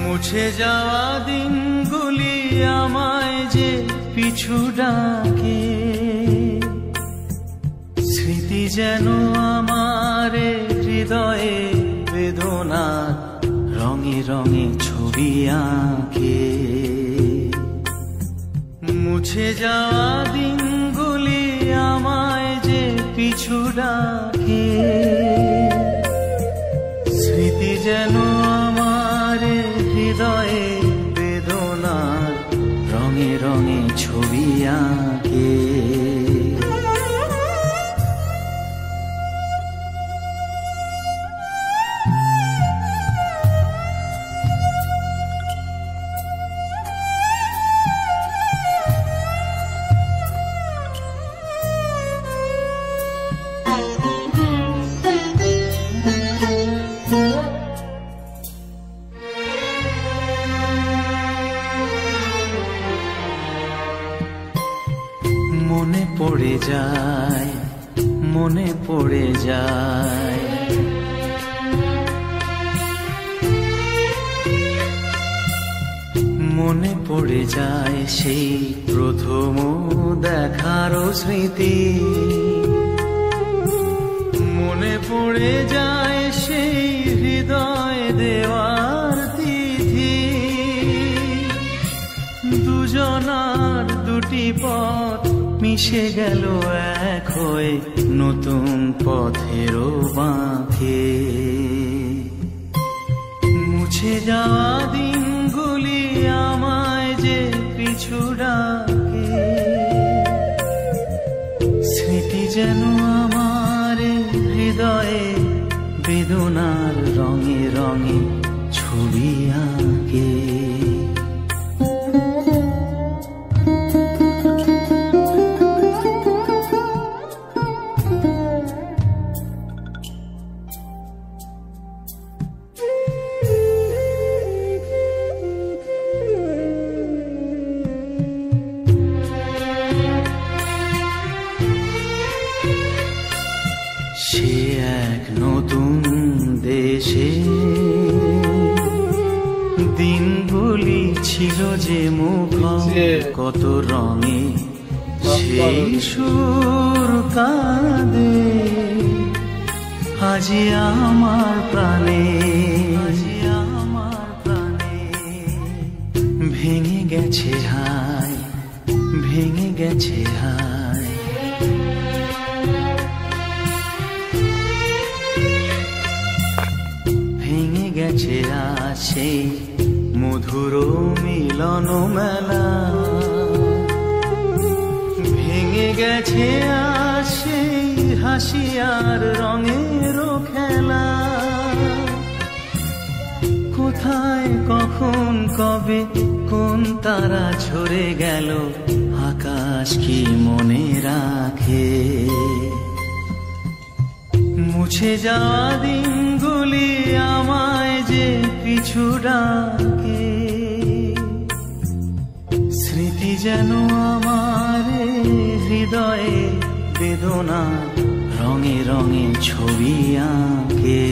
মুছে যাওয়া দিনগুলি আমায় যে পিছু ডাকে, স্মৃতি যেন আমার হৃদয়ে বেদনা রঙে রঙে ছবি আঁকে। মুছে যাওয়া দিনগুলি আমায় যে পিছু ডাকে, স্মৃতি যেন আমার হৃদয়ে বেদনা রঙে রঙে ছবি আঁকে। মনে পড়ে যায়, মনে পড়ে যায়, মনে পড়ে যায় সেই প্রথম দেখার স্মৃতি। মনে পড়ে যায় সেই হৃদয় দেওয়ার তিথি। দুজনার দুটি পথ মিশে গেল এক হয়ে নতুন পথেরও বাঁকে। মুছে যাওয়া দিনগুলি আমায় যে পিছু ডাকে, স্মৃতি যেন আমার হৃদয়ে বেদনার রঙে রঙে ছবি আঁকে। সে এক নতুন দেশে দিনগুলি ছিল যে মুখর কত রঙে, সেই সুর কাঁদে আজি আমার প্রাণে, আজি আমার প্রাণে। ভেঙে গেছে হায়, ভেঙে গেছে হায়, ভেঙে গেছে আজ সেই মধুর মিলন মেলা। ভেঙে গেছে আজ সেই হাসি আর রঙের খেলা। কোথায় কখন কবে কোন তারা ঝরে গেল, আকাশ কি মনে রাখে। মুছে যাওয়া দিনগুলি আমায় যে পিছু ডাকে, স্মৃতি যেন আমার হৃদয়ে বেদনা রঙে রঙে ছবি আঁকে।